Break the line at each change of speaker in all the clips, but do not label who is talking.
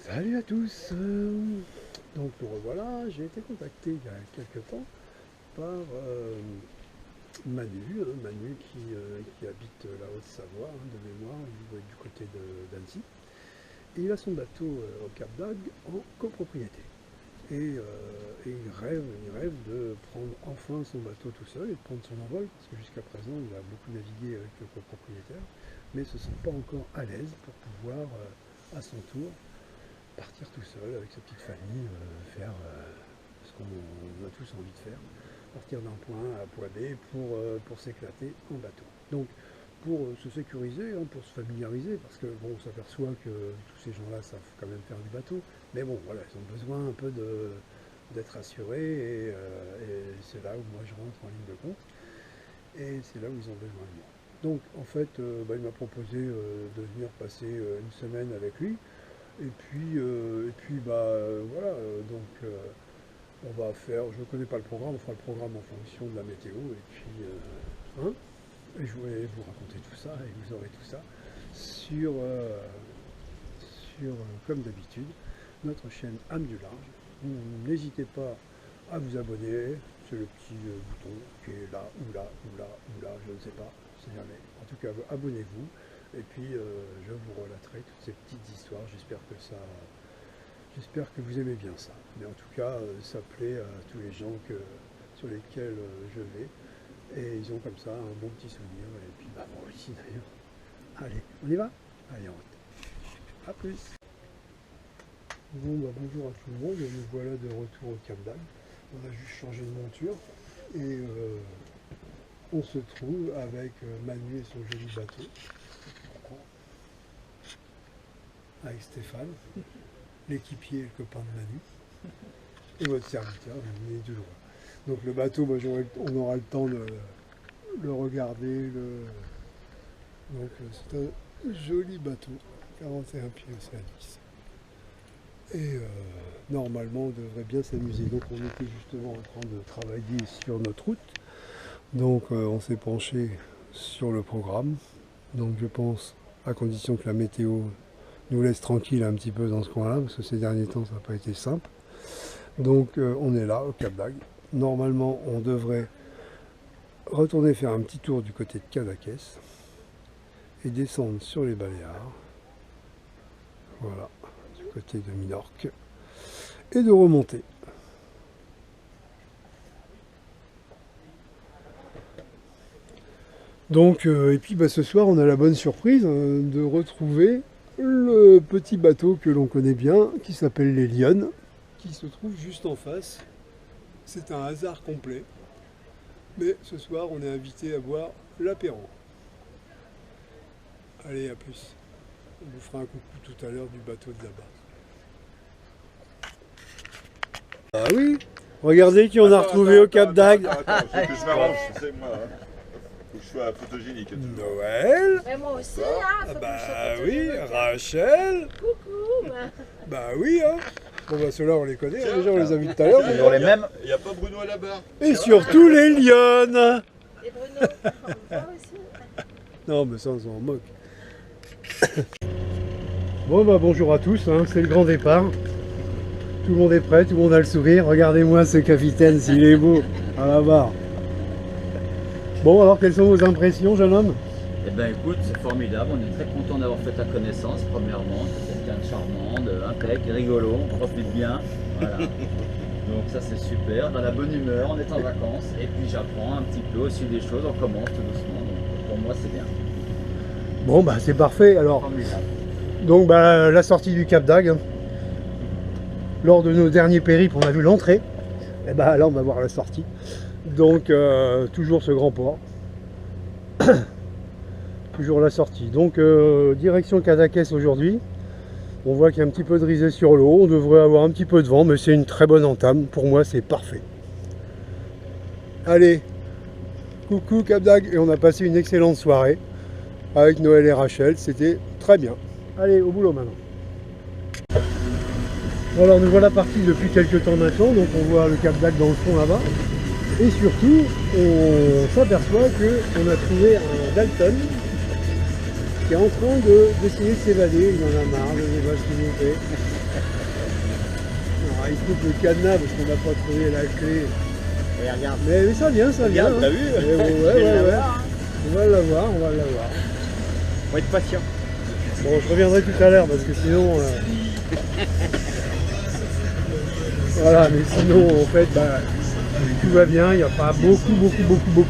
Salut à tous. Donc nous revoilà, j'ai été contacté il y a quelques temps par Manu qui habite la Haute-Savoie, de mémoire, du côté d'Annecy. Et il a son bateau au Cap d'Agde en copropriété. Et il rêve de prendre enfin son bateau tout seul et de prendre son envol, parce que jusqu'à présent il a beaucoup navigué avec le copropriétaire, mais ne se sent pas encore à l'aise pour pouvoir à son tour partir tout seul avec sa petite famille, faire ce qu'on a tous envie de faire, partir d'un point A à point B pour s'éclater en bateau. Donc pour se sécuriser, pour se familiariser, parce que bon, on s'aperçoit que tous ces gens-là savent quand même faire du bateau, mais bon, voilà, ils ont besoin un peu d'être assurés, et c'est là où moi je rentre en ligne de compte, et c'est là où ils ont besoin de moi. Donc en fait, il m'a proposé de venir passer une semaine avec lui. Et puis voilà, on va faire, je ne connais pas le programme, on fera le programme en fonction de la météo, et puis, et je voulais vous raconter tout ça, et vous aurez tout ça sur comme d'habitude, notre chaîne Âme du Large. N'hésitez pas à vous abonner, c'est le petit bouton qui est là, ou là, ou là, ou là, je ne sais pas, c'est jamais. En tout cas, abonnez-vous. Et puis je vous relaterai toutes ces petites histoires, j'espère que vous aimez bien ça. Mais en tout cas, ça plaît à tous les gens sur lesquels je vais. Et ils ont comme ça un bon petit souvenir. Et puis moi aussi d'ailleurs. Allez, on y va? Allez, en route. A plus. Bon, bonjour à tout le monde, nous voilà de retour au Cap d'Agde. On a juste changé de monture. Et on se trouve avec Manu et son joli bateau. Avec Stéphane, l'équipier et le copain de Manu, et votre serviteur, Manu du loin. Donc le bateau, on aura le temps de le regarder. Donc c'est un joli bateau, 41 pieds océan 10. Et normalement on devrait bien s'amuser. Donc on était justement en train de travailler sur notre route. Donc on s'est penché sur le programme. Donc je pense, à condition que la météo nous laisse tranquille un petit peu dans ce coin-là, parce que ces derniers temps, ça n'a pas été simple. Donc on est là, au Cap d'Agde. Normalement, on devrait retourner faire un petit tour du côté de Cadaqués et descendre sur les Baléares. Voilà, du côté de Minorque. Et de remonter. Donc, et puis ce soir, on a la bonne surprise de retrouver le petit bateau que l'on connaît bien, qui s'appelle les Lyonnes, qui se trouve juste en face. C'est un hasard complet. Mais ce soir, on est invité à boire l'apéro. Allez, à plus. On vous fera un coucou tout à l'heure du bateau de là-bas. Ah oui, regardez qui on a retrouvé au Cap d'Agde.
Attends, faut que je m'arrange, c'est moi. Faut que je sois photogénique.
Noël.
Mais moi aussi, hein. Faut que je sois
Oui,
photogénique.
Rachel.
Coucou.
Bah oui, hein. Bon ceux-là on les connaît, hein. Déjà on les a vus tout à l'heure.
Il
Mais...
les mêmes. Il n'y a pas Bruno à la barre.
Et surtout les Lyonnes.
Et Bruno, moi aussi.
Non mais ça on s'en moque. Bon bonjour à tous, hein. C'est le grand départ. Tout le monde est prêt, tout le monde a le sourire. Regardez-moi ce capitaine s'il est beau à la barre. Bon alors quelles sont vos impressions, jeune homme?
Eh bien écoute, c'est formidable, on est très content d'avoir fait ta connaissance premièrement, c'est quelqu'un de charmant, impec, rigolo, on profite bien, voilà. Donc ça c'est super, dans la bonne humeur, on est en vacances, et puis j'apprends un petit peu aussi des choses, on commence tout doucement, donc pour moi c'est bien.
Bon c'est parfait alors.
Formidable.
Donc la sortie du Cap d'Agde. Lors de nos derniers périples, on a vu l'entrée, et là on va voir la sortie. Donc toujours ce grand port. Toujours la sortie. Donc direction Cadaqués aujourd'hui. On voit qu'il y a un petit peu de risée sur l'eau. On devrait avoir un petit peu de vent, mais c'est une très bonne entame. Pour moi, c'est parfait. Allez, coucou Cap d'Agde. Et on a passé une excellente soirée avec Noël et Rachel. C'était très bien. Allez, au boulot maintenant. Bon, alors nous voilà partis depuis quelques temps maintenant. Donc on voit le Cap d'Agde dans le fond là-bas. Et surtout, on s'aperçoit qu'on a trouvé un Dalton qui est en train d'essayer de s'évader. Il en a marre, le s'il vous plaît. Alors, il faut que le cadenas, parce qu'on n'a pas trouvé la clé.
Et regarde.
Mais ça vient, ça vient.
Regarde, t'as vu?
Ouais, ouais. On va l'avoir, on va l'avoir.
Faut être patient.
Bon, je reviendrai tout à l'heure, parce que sinon... Voilà, mais sinon, en fait, bah, tout va bien. Il n'y a pas beaucoup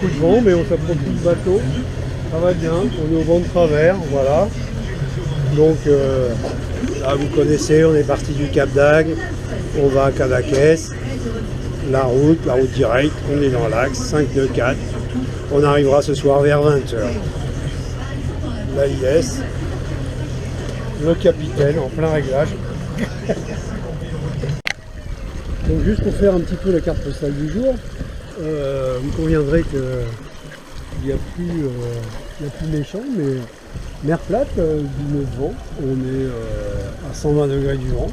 de vent, mais on s'approche du bateau. Ça va bien, on est au vent de travers, voilà. Donc là vous connaissez, on est parti du Cap d'Agde, on va à Cadaqués, la route directe, on est dans l'axe, 5-2-4. On arrivera ce soir vers 20h. La IS, le capitaine en plein réglage. Donc juste pour faire un petit peu la carte postale du jour, vous conviendrez que il n'y a plus méchant, mais mer plate, du vent, on est à 120 degrés du vent.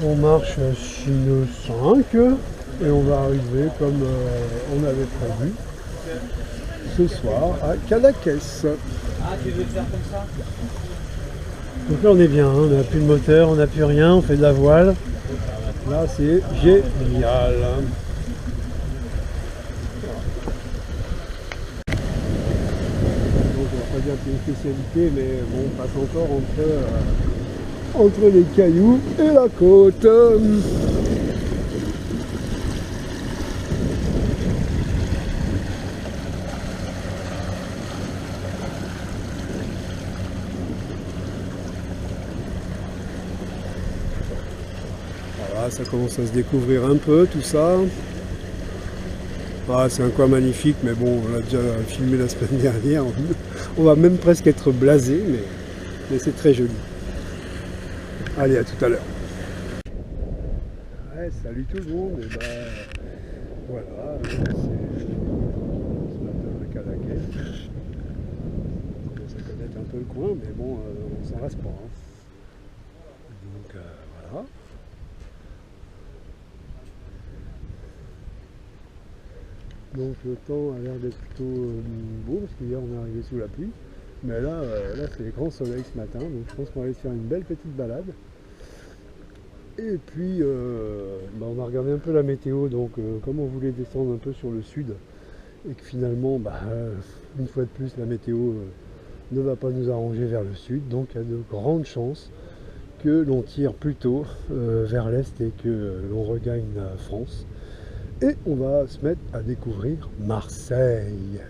On marche Chine 5 et on va arriver comme on avait prévu ce soir à Cadaqués.
Ah, tu veux faire comme ça?
Donc là on est bien, hein, on n'a plus de moteur, on n'a plus rien, on fait de la voile. Là c'est génial. Pas dire que c'est une spécialité, mais bon, on passe encore entre les cailloux et la côte. Voilà, ça commence à se découvrir un peu tout ça. Ah, c'est un coin magnifique, mais bon, on l'a déjà filmé la semaine dernière. On va même presque être blasé, mais c'est très joli. Allez, à tout à l'heure. Ouais, salut tout le monde. Et ben, voilà, c'est ce matin à Cadaqués. On commence à connaître un peu le coin, mais bon, on s'en reste pas. Hein. Donc voilà. Donc le temps a l'air d'être plutôt beau, parce qu'hier on est arrivé sous la pluie. Mais là c'est grand soleil ce matin, donc je pense qu'on va aller se faire une belle petite balade. Et puis on a regardé un peu la météo, donc comme on voulait descendre un peu sur le sud, et que finalement, une fois de plus, la météo ne va pas nous arranger vers le sud, donc il y a de grandes chances que l'on tire plutôt vers l'est et que l'on regagne la France. Et on va se mettre à découvrir Marseille.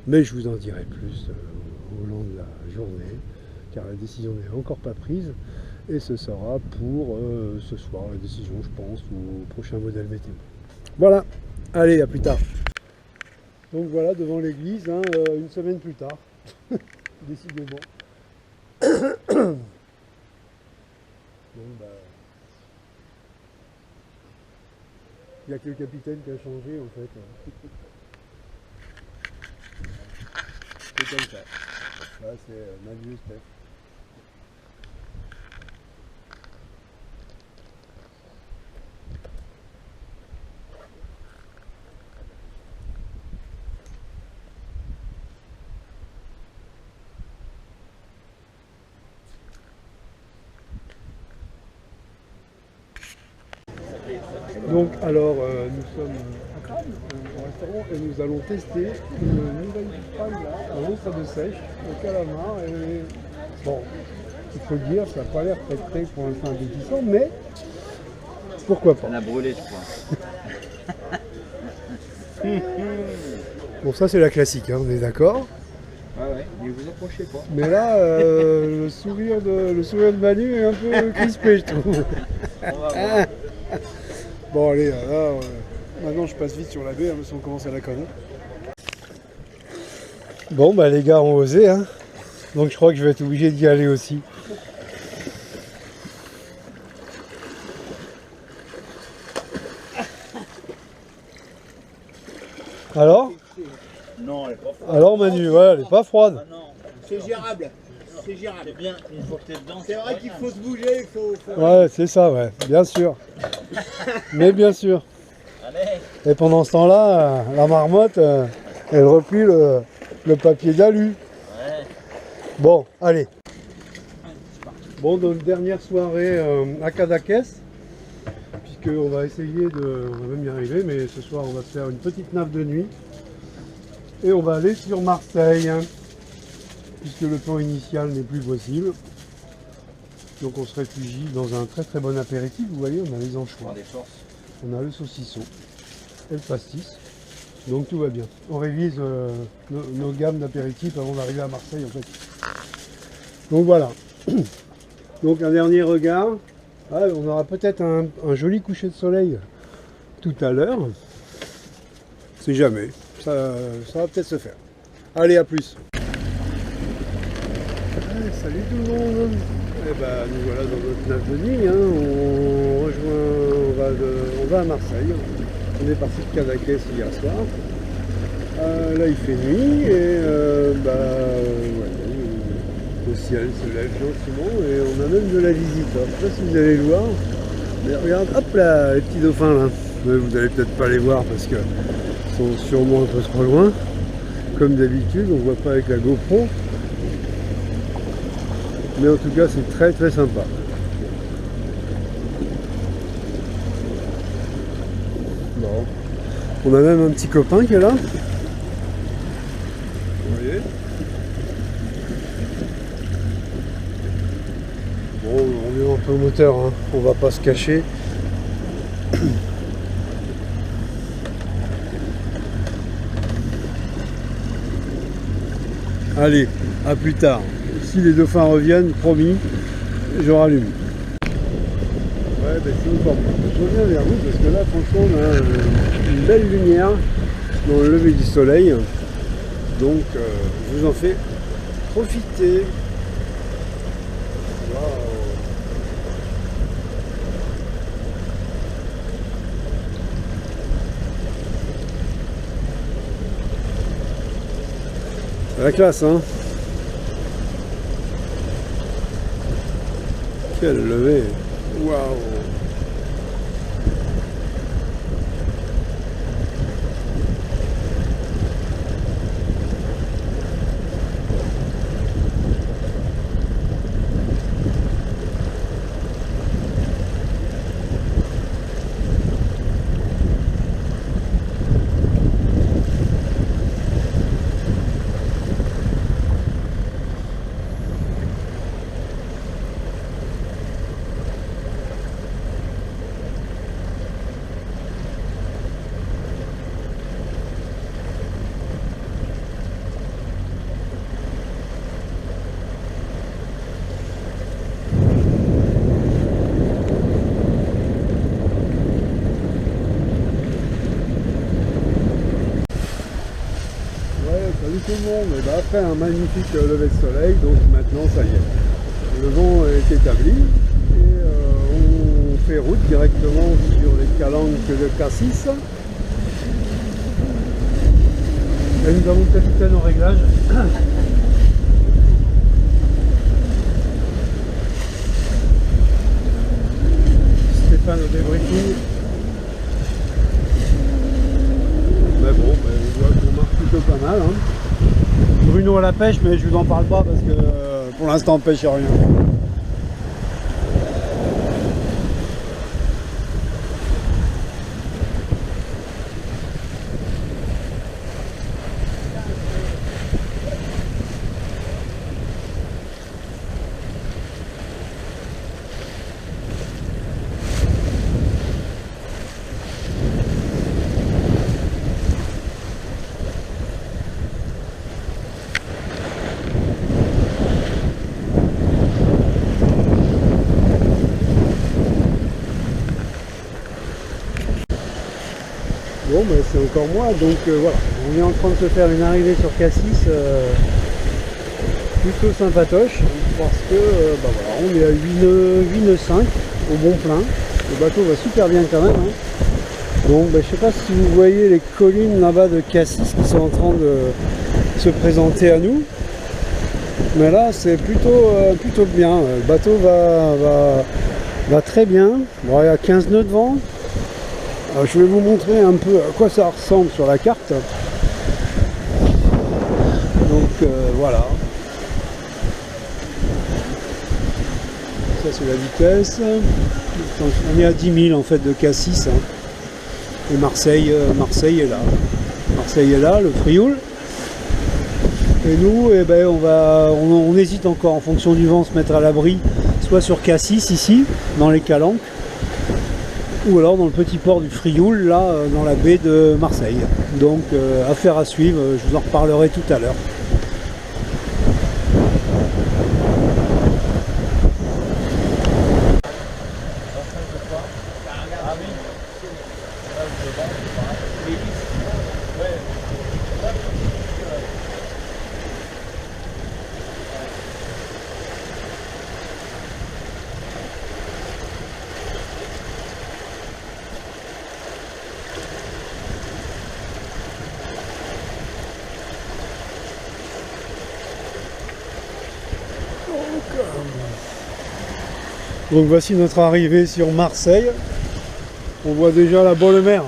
Mais je vous en dirai plus au long de la journée, car la décision n'est encore pas prise. Et ce sera pour ce soir, la décision, je pense, au prochain modèle météo. Voilà, allez, à plus tard. Donc voilà, devant l'église, hein, une semaine plus tard, décidément. Il n'y a que le capitaine qui a changé en fait. C'est comme ça. Là c'est Manu et Steph. Donc alors nous sommes à Cannes, au restaurant, et nous allons tester une nouvelle paella à l'encre de sèche, au calamar. Et bon, il faut le dire, ça n'a pas l'air très pour l'instant appétissant, mais pourquoi pas.
On a brûlé, je crois.
Bon, ça c'est la classique, hein, on est d'accord.
Ouais, mais vous approchez pas.
Mais là, le sourire de Manu est un peu crispé, je trouve.
On va voir.
Bon allez, là, maintenant je passe vite sur la baie, hein, parce qu'on commence à la connaître. Bon bah les gars ont osé, hein. Donc je crois que je vais être obligé d'y aller aussi. Alors?
Non, elle est pas froide.
Alors Manu, ouais, elle est pas froide.
Ah non, c'est gérable. C'est gérable.
C'est bien, une fois que t'es dedans.
C'est vrai qu'il faut se bouger, il faut...
Ouais, c'est ça, ouais, bien sûr. Mais bien sûr.
Allez.
Et pendant ce temps-là, la marmotte, elle replie le papier d'alu.
Ouais.
Bon, allez. Bon, donc dernière soirée à Cadaqués, puisqu'on va essayer de, on va même y arriver, mais ce soir on va se faire une petite nave de nuit et on va aller sur Marseille, hein, puisque le plan initial n'est plus possible. Donc on se réfugie dans un très très bon apéritif. Vous voyez, on a les anchois, on a le saucisson et le pastis, donc tout va bien. On révise nos gammes d'apéritifs avant d'arriver à Marseille en fait. Donc voilà. Donc un dernier regard. Ah, on aura peut-être un joli coucher de soleil tout à l'heure. C'est jamais. Ça va peut-être se faire. Allez, à plus. Allez, salut tout le monde. Eh ben, nous voilà dans notre nave de nuit. Hein. On va à Marseille. On est parti de Cadaqués hier soir. Là, il fait nuit et ouais. Le ciel se lève gentiment et on a même de la visite. Alors, je ne sais pas si vous allez le voir, mais regarde, hop là, les petits dauphins là. Mais vous n'allez peut-être pas les voir parce qu'ils sont sûrement un peu trop loin. Comme d'habitude, on ne voit pas avec la GoPro. Mais en tout cas, c'est très très sympa. Bon. On a même un petit copain qui est là. Vous voyez ? Bon, on est un peu au moteur, hein. On va pas se cacher. Allez, à plus tard. Si les dauphins reviennent, promis, je rallume. Ouais, ben c'est encore mieux. Je reviens vers vous parce que là, franchement, on a une belle lumière dans le lever du soleil. Donc, je vous en fais profiter. C'est la classe, hein. Quelle levée. Waouh. Salut tout le monde. Et ben après un magnifique lever de soleil, donc maintenant ça y est, le vent est établi et on fait route directement sur les calanques de Cassis. Et nous avons le capitaine au réglage. Stéphane au débriefing. Mais bon, on voit qu'on marche plutôt pas mal. Hein. Bruno à la pêche, mais je vous en parle pas parce que pour l'instant on pêche rien. Bon, ben, c'est encore moi, donc voilà, on est en train de se faire une arrivée sur Cassis plutôt sympatoche, parce que voilà, on est à 8 nœuds 5 au bon plein, le bateau va super bien quand même. Hein. Donc je sais pas si vous voyez les collines là-bas de Cassis qui sont en train de se présenter à nous, mais là c'est plutôt bien, le bateau va très bien. Bon, il y a 15 nœuds de vent. Je vais vous montrer un peu à quoi ça ressemble sur la carte. Donc voilà. ça c'est la vitesse. On est à 10 000 en fait de Cassis. Hein. Et Marseille est là. Marseille est là, le Frioul. Et nous, eh ben, on hésite encore en fonction du vent se mettre à l'abri, soit sur Cassis ici, dans les Calanques, ou alors dans le petit port du Frioul, là, dans la baie de Marseille. Donc, affaire à suivre, je vous en reparlerai tout à l'heure. Donc voici notre arrivée sur Marseille. On voit déjà la bonne mer.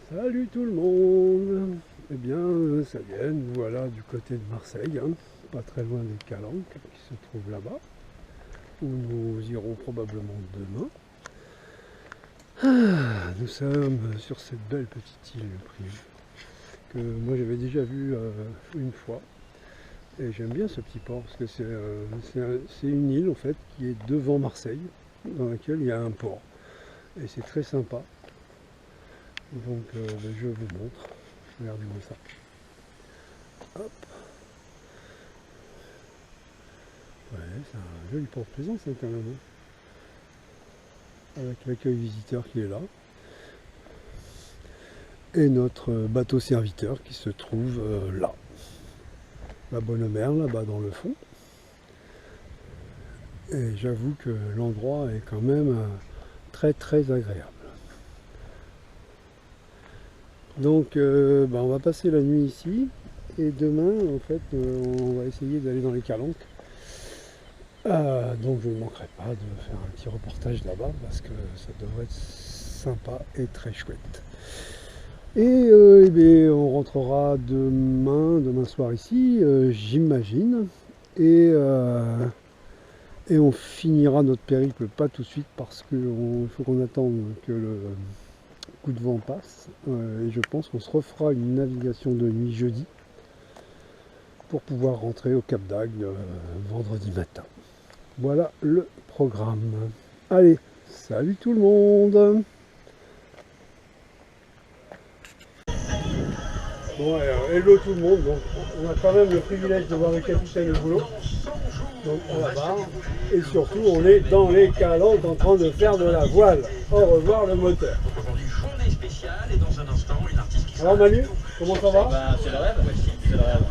Salut tout le monde. Eh bien, ça y est, nous voilà du côté de Marseille, hein, pas très loin des Calanques qui se trouvent là-bas, où nous irons probablement demain. Nous sommes sur cette belle petite île privée que moi j'avais déjà vue une fois. Et j'aime bien ce petit port parce que c'est une île en fait qui est devant Marseille, dans laquelle il y a un port. Et c'est très sympa. Donc je vous montre. Regardez-moi ça. Hop. Ouais, c'est un joli port plaisant, ça quand même. Avec l'accueil visiteur qui est là. Et notre bateau serviteur qui se trouve là. La bonne mer là-bas dans le fond. Et j'avoue que l'endroit est quand même très très agréable. Donc on va passer la nuit ici et demain en fait on va essayer d'aller dans les Calanques. Donc je ne manquerai pas de faire un petit reportage là-bas parce que ça devrait être sympa et très chouette. Et on rentrera demain soir ici, j'imagine. Et on finira notre périple pas tout de suite parce qu'il faut qu'on attende que le coup de vent passe. Et je pense qu'on se refera une navigation de nuit jeudi pour pouvoir rentrer au Cap d'Agde vendredi matin. Voilà le programme. Allez, salut tout le monde! Bon, hello tout le monde. Donc, on a quand même le privilège de voir le capitaine au boulot. Donc, à la barre. Et surtout, on est dans les Calanques en train de faire de la voile. Au revoir le moteur. Alors Manu, comment ça va?
C'est le rêve, c'est le rêve.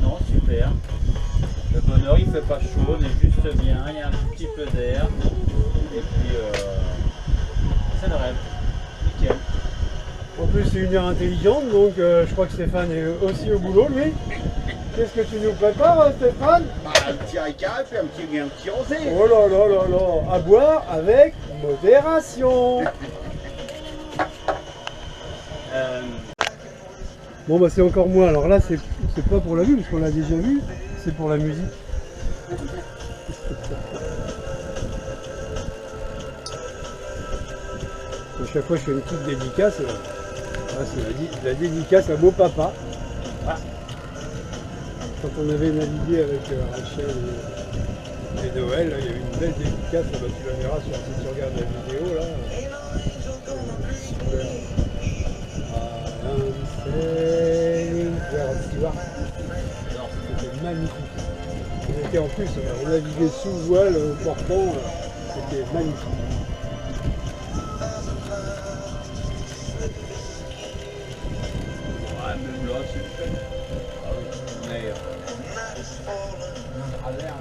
Non, super. Le bonheur, il fait pas chaud, on est juste bien, il y a un petit peu d'air. Et puis, c'est le rêve. Nickel.
En plus, c'est une heure intelligente, donc je crois que Stéphane est aussi au boulot, lui. Qu'est-ce que tu nous prépares, Stéphane?
Un petit ricard et puis un petit rosé.
Oh là là là là, à boire avec modération. Bon bah c'est encore moins, alors là c'est pas pour la vue parce qu'on l'a déjà vu, c'est pour la musique. À chaque fois je fais une petite dédicace, c'est la dédicace à beau papa. Ah. Quand on avait navigué avec Rachel et Noël, là, il y avait une belle dédicace, bah, tu la verras si tu regardes la vidéo là. Super. C'était magnifique. On était en plus, on naviguait sous voile, portant, c'était magnifique.
Ouais, même là, c'est fait. Ah oui, mais à l'air.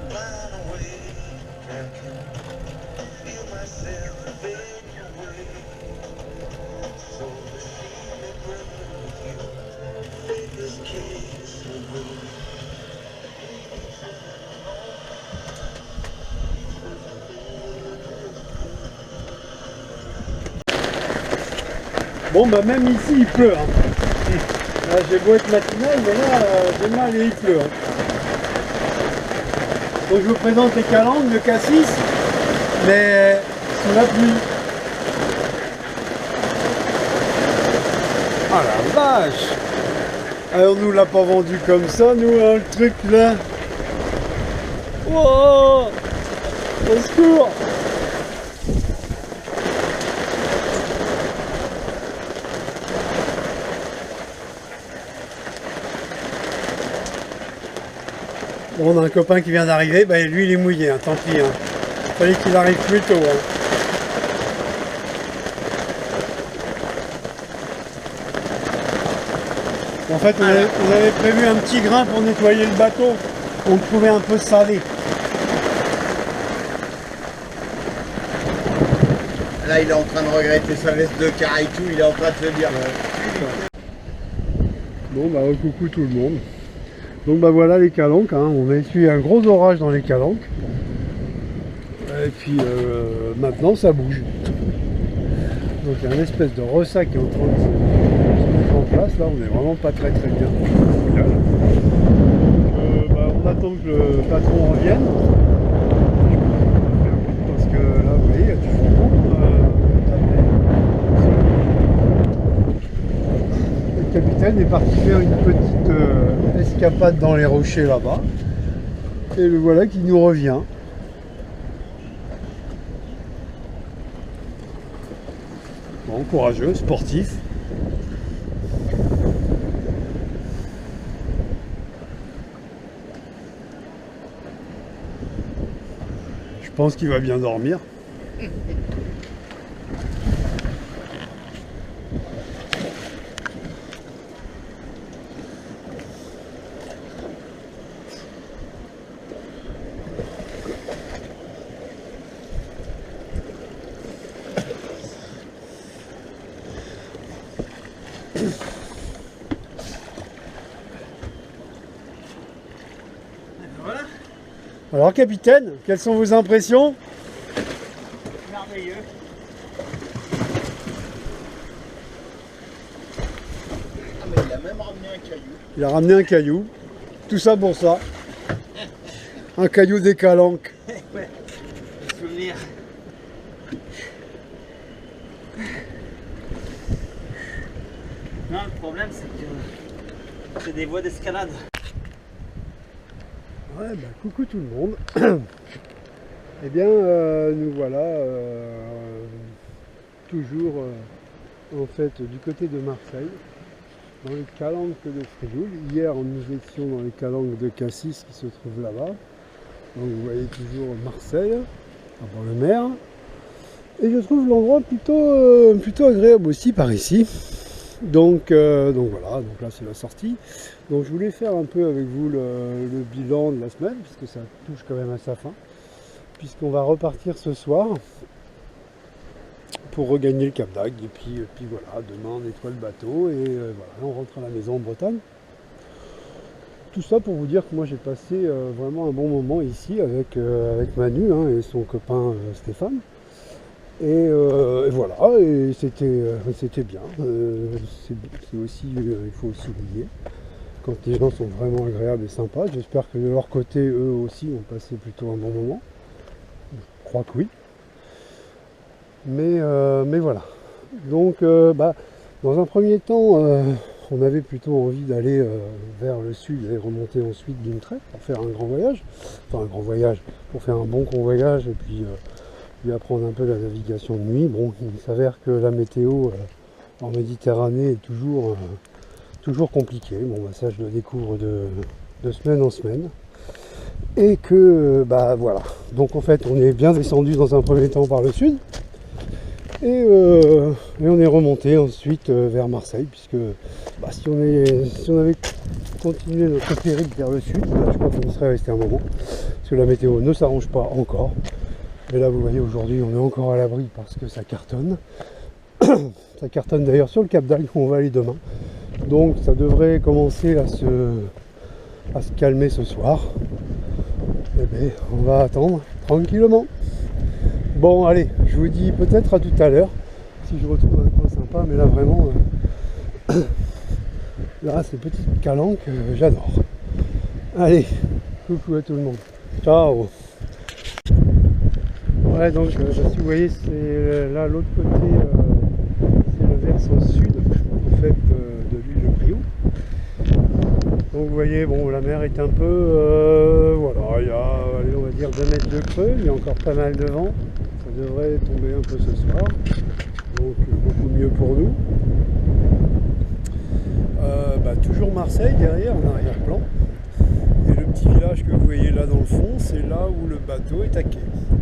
Bon bah même ici il pleut. Hein. Là j'ai beau être matinal, mais là j'ai mal et il pleut. Hein. Donc je vous présente les calanques de Cassis, mais sous la pluie. Ah la vache! Alors on nous l'a pas vendu comme ça, nous, hein, le truc là. Wow! Au secours! Bon, on a un copain qui vient d'arriver, bah, lui il est mouillé, hein, tant pis. Hein. Fallait qu'il arrive plus tôt. Hein. En fait, on avait prévu un petit grain pour nettoyer le bateau. On le trouvait un peu salé.
Là, il est en train de regretter sa veste de car et tout, il est en train de se dire.
Bon, bah, coucou tout le monde. Donc, bah voilà les calanques. Hein. On a essuyé un gros orage dans les calanques. Et puis, maintenant, ça bouge. Donc, il y a une espèce de ressac qui est en train de se mettre en place. Là, on est vraiment pas très bien. On attend que le patron revienne. Parce que là, vous voyez, il y a du fond. Le capitaine est parti faire une petite escapade dans les rochers là-bas. Et le voilà qui nous revient. Bon, courageux, sportif. Je pense qu'il va bien dormir.
Voilà.
Alors capitaine, quelles sont vos impressions?
Merveilleux. Ah mais il a même ramené un caillou.
Il a ramené un caillou. Tout ça pour ça. Un caillou des calanques.
Ouais, des souvenirs. Non, le problème c'est que c'est des voies d'escalade.
Ouais, bah, coucou tout le monde. Eh bien, nous voilà toujours en fait du côté de Marseille, dans les calanques de Frioul. Hier, nous étions dans les calanques de Cassis qui se trouvent là-bas. Donc vous voyez toujours Marseille, à Bord-le-Mer. Et je trouve l'endroit plutôt agréable aussi par ici. Donc voilà, donc là c'est la sortie. Donc je voulais faire un peu avec vous le bilan de la semaine, puisque ça touche quand même à sa fin. Puisqu'on va repartir ce soir pour regagner le Cap d'Agde. Et puis voilà, demain on nettoie le bateau et voilà, on rentre à la maison en Bretagne. Tout ça pour vous dire que moi j'ai passé vraiment un bon moment ici avec Manu hein, et son copain Stéphane. Et voilà, et c'était bien. C'est aussi, il faut aussi oublier quand les gens sont vraiment agréables et sympas. J'espère que de leur côté, eux aussi ont passé plutôt un bon moment. Je crois que oui. Mais voilà. Donc, dans un premier temps, on avait plutôt envie d'aller vers le sud et remonter ensuite d'une traite pour faire un grand voyage. Enfin, un grand voyage, pour faire un bon convoyage et puis apprendre un peu la navigation de nuit. Bon, il s'avère que la météo en Méditerranée est toujours compliquée. Bon, ça je le découvre de semaine en semaine. Et que, voilà. Donc en fait, on est bien descendu dans un premier temps par le sud. Et on est remonté ensuite vers Marseille, puisque si on avait continué notre périple vers le sud, je crois qu'on y serait resté un moment, parce que la météo ne s'arrange pas encore. Et là vous voyez aujourd'hui on est encore à l'abri parce que ça cartonne. Ça cartonne d'ailleurs sur le Cap d'Agde où on va aller demain. Donc ça devrait commencer à se calmer ce soir. Et bien on va attendre tranquillement. Bon allez, je vous dis peut-être à tout à l'heure. si je retrouve un coin sympa, mais là vraiment, là c'est petite calanque, j'adore. Allez, coucou à tout le monde. Ciao. Ouais, donc si vous voyez, c'est là l'autre côté, c'est le versant sud en fait de l'île de Priou. Donc vous voyez, bon, la mer est un peu, voilà, il y a, allez, on va dire 2 mètres de creux, il y a encore pas mal de vent, ça devrait tomber un peu ce soir, donc beaucoup mieux pour nous. Toujours Marseille derrière en arrière-plan, et le petit village que vous voyez là dans le fond, c'est là où le bateau est à quai.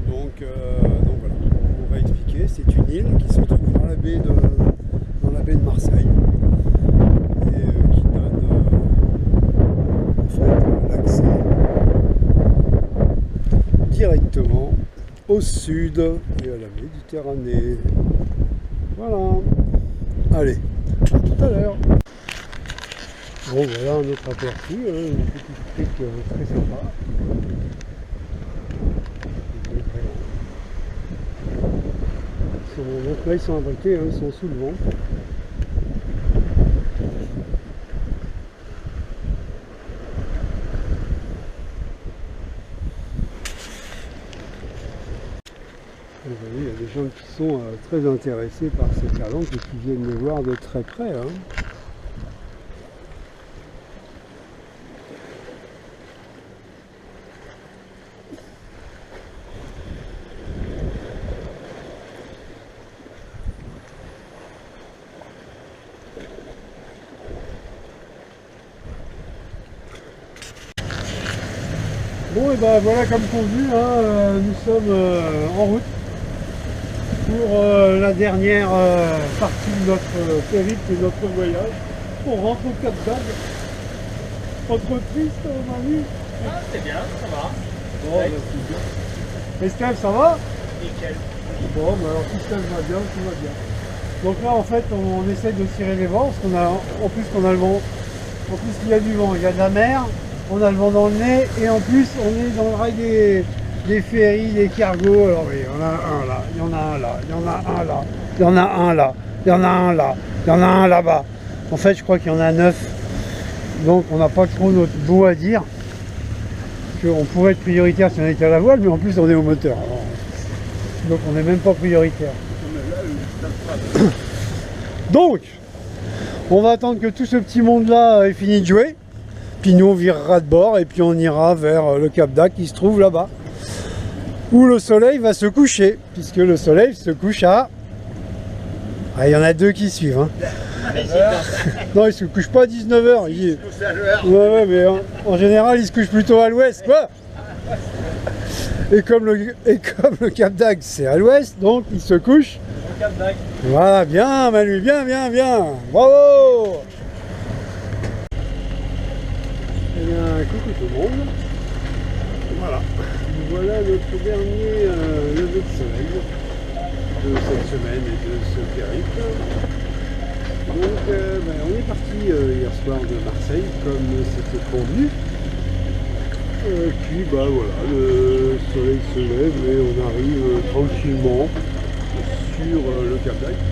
Donc voilà, on va expliquer, c'est une île qui se trouve dans la baie de Marseille, et qui donne en fait l'accès directement au sud et à la Méditerranée. Voilà. Allez, à tout à l'heure. Bon, voilà un autre aperçu, une petite crique très sympa. Donc là ils sont abrités, ils sont sous le vent. Vous voyez, il y a des gens qui sont très intéressés par ces calanques et qui viennent les voir de très près. Bon, et ben voilà, comme convenu, nous sommes en route pour la dernière partie de notre périple et de notre voyage. On rentre au Cap d'Agde. Pas trop triste, Manu?
Ah, c'est bien, ça va.
Bon,
Ouais.
c'est bien. Et Steph, ça va?
Nickel.
Bon, alors si Steph va bien, tout va bien. Donc là, en fait, on essaie de tirer les vents, parce qu'on a, en plus qu'on a le vent, en plus il y a du vent, il y a de la mer. On a le vent dans le nez et en plus on est dans le rail des ferries, des cargos. Alors oui, il y en a un là, il y en a un là, il y en a un là, il y en a un là, il y en a un là, il y en a un là-bas. En fait je crois qu'il y en a 9. Donc on n'a pas trop notre mot à dire. On pourrait être prioritaire si on était à la voile, mais en plus on est au moteur. Alors, donc on n'est même pas prioritaire. Donc on va attendre que tout ce petit monde là ait fini de jouer. Puis nous on virera de bord et puis on ira vers le Cap d'Agde qui se trouve là-bas, où le soleil va se coucher, puisque le soleil se couche à... Ah, il y en a 2 qui suivent. Non, il se couche pas à 19h. Ouais, mais en général il se couche plutôt à l'ouest, quoi. Et comme le Cap d'Agde c'est à l'ouest, donc il se couche
Au Cap d'Agde.
Voilà, bien Manu, bien, bravo. Eh bien, coucou tout le monde. Voilà notre dernier lever de soleil de cette semaine et de ce périple. Donc, on est parti hier soir de Marseille, comme c'était convenu. Puis, voilà, le soleil se lève et on arrive tranquillement sur le Cap d'Agde.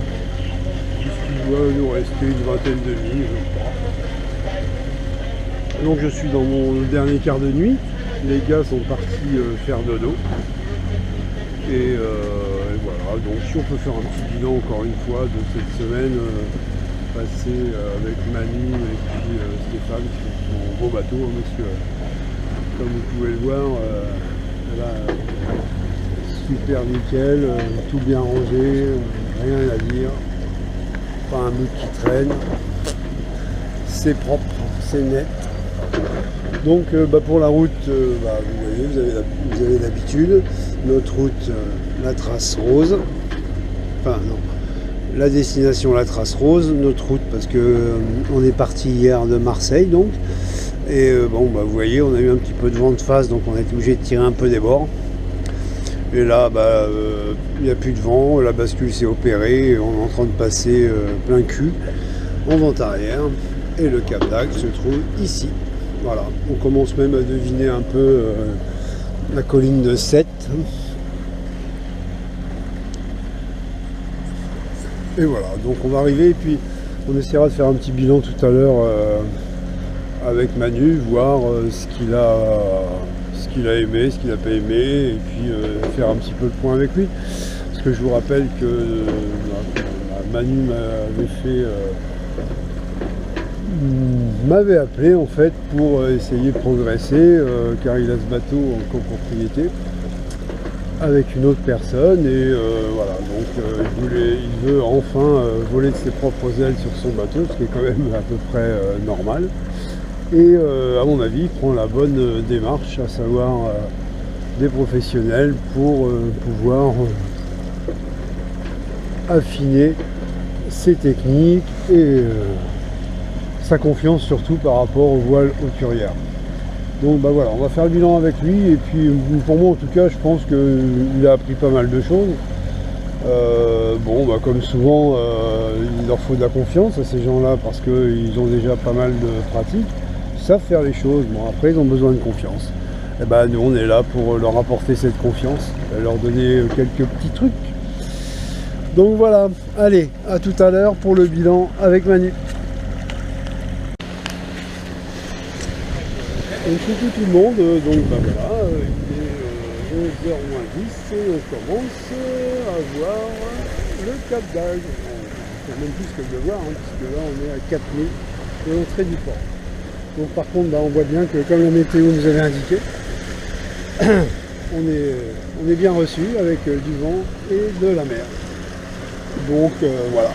Puisqu'il doit nous rester une vingtaine de milles, je crois. Donc je suis dans mon dernier quart de nuit, les gars sont partis faire dodo. Et voilà, donc si on peut faire un petit bilan encore une fois de cette semaine passée avec Manu et puis Stéphane sur son beau bateau, parce que comme vous pouvez le voir, là, super nickel, tout bien rangé, rien à dire, pas un bout qui traîne, c'est propre, c'est net. Donc pour la route, vous voyez, vous avez l'habitude, notre route, la trace rose, enfin non, la destination la trace rose, notre route parce que on est parti hier de Marseille donc, et vous voyez, on a eu un petit peu de vent de face, donc on a été obligé de tirer un peu des bords. Et là, il n'y a plus de vent, la bascule s'est opérée, et on est en train de passer plein cul en vent arrière, et le Cap d'Agde se trouve ici. Voilà, on commence même à deviner un peu la colline de Sète. Et voilà, donc on va arriver et puis on essaiera de faire un petit bilan tout à l'heure avec Manu, voir ce qu'il a aimé, ce qu'il n'a pas aimé, et puis faire un petit peu le point avec lui. Parce que je vous rappelle que Manu m'avait appelé en fait pour essayer de progresser, car il a ce bateau en copropriété avec une autre personne, et voilà, donc il veut enfin voler de ses propres ailes sur son bateau, ce qui est quand même à peu près normal. Et à mon avis, il prend la bonne démarche, à savoir des professionnels pour pouvoir affiner ses techniques et sa confiance surtout par rapport aux voiles hauturières. Donc bah voilà, on va faire le bilan avec lui, et puis pour moi en tout cas je pense qu'il a appris pas mal de choses. Bon bah comme souvent il leur faut de la confiance à ces gens là, parce qu'ils ont déjà pas mal de pratique, ils savent faire les choses, bon après ils ont besoin de confiance. Et bah nous on est là pour leur apporter cette confiance, leur donner quelques petits trucs. Donc voilà, allez, à tout à l'heure pour le bilan avec Manu. Donc coucou tout le monde, donc bah voilà, il est 11h moins 10 et on commence à voir le Cap d'Agde. C'est même plus que de le voir, hein, puisque là on est à 4000 de l'entrée du port. Donc par contre bah, on voit bien que comme la météo nous avait indiqué, on est bien reçu avec du vent et de la mer. Donc voilà.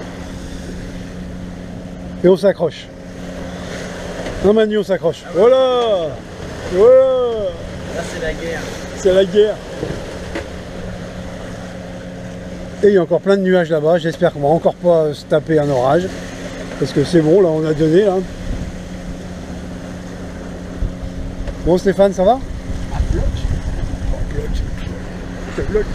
Et on s'accroche. Non Manu, on s'accroche. Voilà. Voilà.
Là, c'est la guerre.
C'est la guerre. Et il y a encore plein de nuages là-bas. J'espère qu'on va encore pas se taper un orage. Parce que c'est bon, là, on a donné, là. Bon Stéphane, ça va?
À bloc.
Bloc.